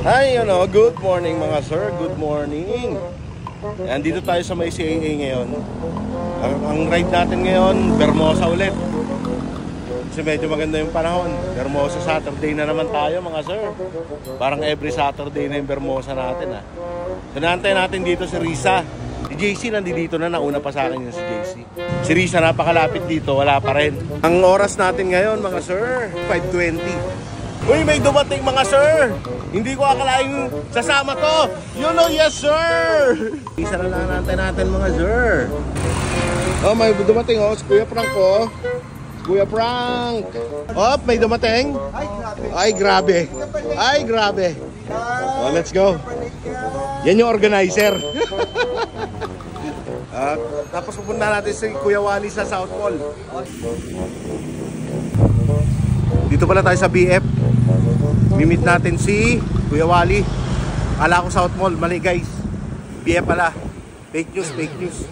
Hi, good morning mga sir, good morning. Andito tayo sa may CAA ngayon. Ang ride natin ngayon, Vermosa ulit. Kasi medyo maganda yung panahon. Vermosa Saturday na naman tayo mga sir. Parang every Saturday na yung Vermosa natin ah. Sinantay natin dito si Risa. Si JC nandito na, nauna pa sa akin yung si JC. Si Risa napakalapit dito, wala pa rin. Ang oras natin ngayon mga sir, 5:20. Uy, may dumating mga sir! Hindi ko akalaing sasama to! You know, yes sir! Isa na lang natin mga sir. Oh, may dumating oh, si Kuya Frank oh. Kuya Frank! Oh, may dumating? Ay, grabe! Ay, grabe! Oh, let's go! Yan yung organizer. Tapos pupunta natin si Kuya Wally sa South Mall. Dito pala tayo sa BF. Mimit natin si Kuya Wally. Akala ko South Mall, mali guys. BF pala. Fake news.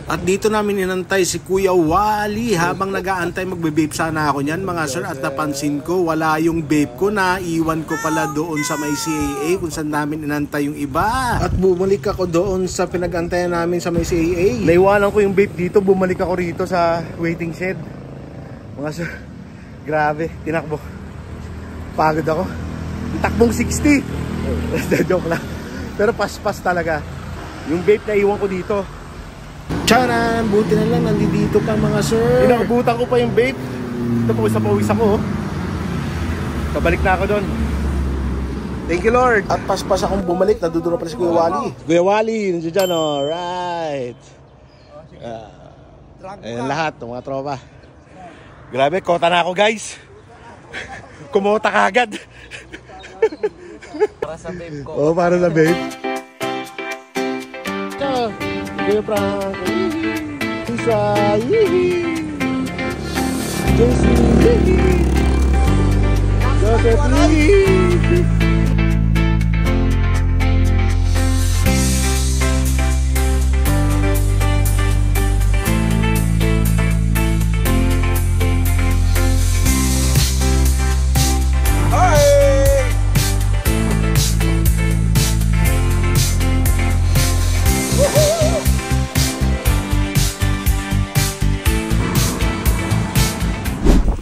At dito namin inantay si Kuya Wally. Habang nag-aantay, magbe-vape sana ako niyan mga sir. At napansin ko, wala yung vape ko. Naiwan ko pala doon sa may CAA kung saan namin inantay yung iba. At bumalik ako doon sa pinag-antayan namin sa may CAA. Naiwanan ko yung vape dito, bumalik ako rito sa waiting shed. Mga sir, grabe, tinakbo. Pagod ako. Takbong 60. Joke lang. Pero pas-pas talaga. Yung vape na iwan ko dito. Tcharan! Buti na lang nandito pa mga sir. Inabutan ko pa yung vape. Ito pawis ako. Pabalik na ako doon. Thank you Lord. At pas-pas akong bumalik. Nadudulo pala si Kuya Wally. Kuya Wally, nandiyo dyan oh. Right. Ayan lahat, mga tropa. Grabe, kota na ako guys. Kumota kagad. Para sa babe ko. Oo, para sa babe. Ciao. Kuya Frank. Isa. JC. Joseph.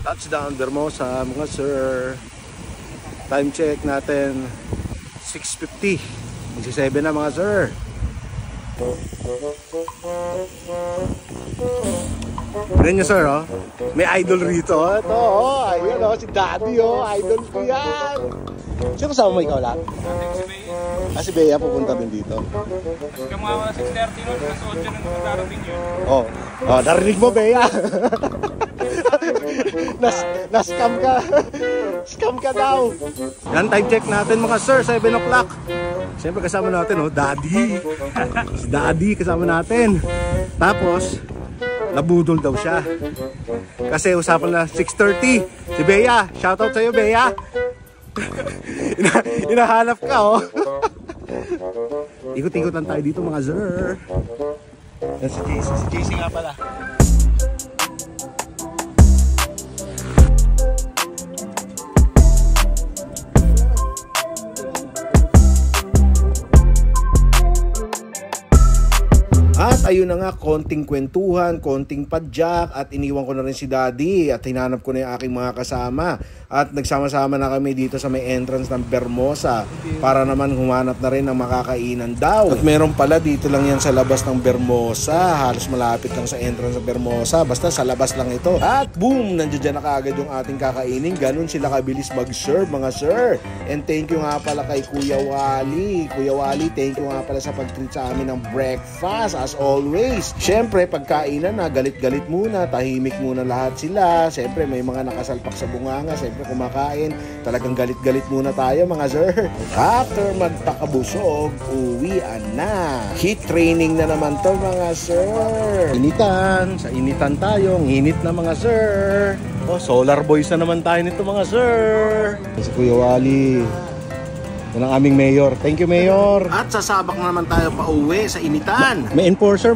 Touchdown Vermosa mga sir. Time check natin 6:50. Magsi-7 na mga sir. Rin nyo sir oh. May idol rito. Ito oh. Ayan oh. Si Daddy oh. Idol ko yan. Sino kasama mo ikaw lang? Si Bea pupunta din dito. Kasi mga 6:30 nun, mas 8 nang darating yun. Oh, narinig mo Bea. Na-scam ka. Scam ka daw. Yan, time check natin mga sir, 7 o'clock. Siyempre kasama natin oh, Daddy. Si Daddy kasama natin. Tapos nabudol daw siya. Kasi usapan na 6:30. Si Bea, shoutout sa'yo Bea. Hinahanap ka oh. Ikot-ikot lang tayo dito mga sir. Yan si JC. Si JC nga pala. At ayun na nga, konting kwentuhan, konting padyak at iniwan ko na rin si Daddy at hinanap ko na yung aking mga kasama. At nagsama-sama na kami dito sa may entrance ng Vermosa para naman humanap na rin ng makakainan daw. At meron pala dito lang yan sa labas ng Vermosa. Halos malapit lang sa entrance ng Vermosa. Basta sa labas lang ito. At boom! Nandiyan na kaagad yung ating kakainin. Ganun sila kabilis mag-serve mga sir. And thank you nga pala kay Kuya Wally. Kuya Wally, thank you nga pala sa pag-treat sa amin ng breakfast as always. Siyempre, pagkainan na, galit-galit muna. Tahimik muna lahat sila. Siyempre, may mga nakasalpak sa bunganga. Siyempre, kumakain, talagang galit-galit muna tayo mga sir. After magpakabusog, uwian na. Heat training na naman to mga sir. Initan, sa initan tayo, init na mga sir. Oh, solar boys na naman tayo nito mga sir. Si Kuya Wally, yan ang aming mayor. Thank you mayor. At sasabak na naman tayo pa uwi sa initan. May enforcer.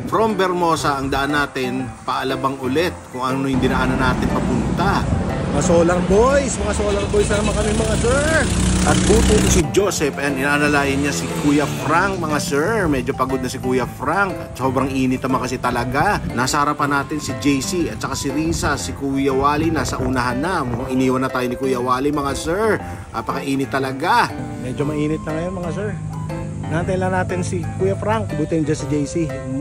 From Vermosa, ang daan natin, paalabang ulit kung ano yung dinaanan natin papunta. Mga solar boys na naman kami mga sir. At buto ito si Joseph and inaalalayan niya si Kuya Frank, mga sir. Medyo pagod na si Kuya Frank at sobrang init naman kasi talaga. Nasa harapan natin si JC at saka si Risa, si Kuya Wally nasa unahan na. Mukhang iniwan na tayo ni Kuya Wally, mga sir. Napakainit talaga. Medyo mainit na ngayon, mga sir. Natin lang natin si Kuya Frank, buti dyan si JC,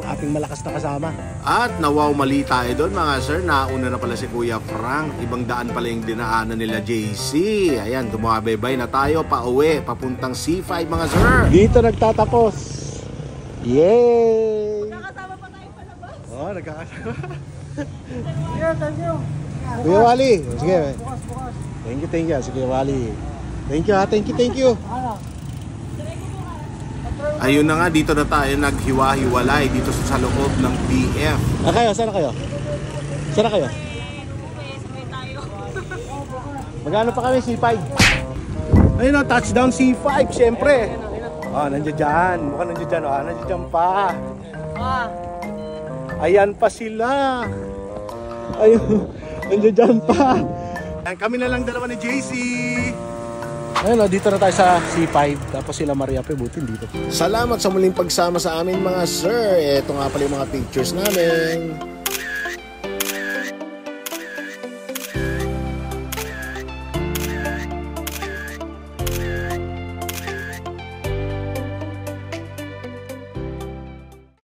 ating malakas na kasama. At nawaw, mali tayo doon, mga sir. Nauna na pala si Kuya Frank. Ibang daan pala yung dinaanan nila JC. Ayan, tumabaybay na tayo pa uwi, papuntang C5, mga sir. Dito nagtatapos. Yay! Nakasama pa tayo palabas. Oh, nagkakasama. Yeah, thank you. Kuya Wally, sige. Bukas. Thank you, si Kuya Wally. Thank you ha, thank you. Ayun na nga, dito na tayo naghiwa-hiwalay dito sa loob ng PF. Saan na kayo? Magano pa kami, C5? Ayun o, touchdown C5, syempre. Nandiyan dyan. Mukhang nandiyan dyan. Nandiyan dyan pa. Ayan pa sila. Ayun, nandiyan dyan pa. Kami na lang dalawa ni JC. Ayun, dito na tayo sa C5. Tapos sila Maria Pebutin dito. Salamat sa muling pagsama sa amin, mga sir. Ito nga pala yung mga pictures namin.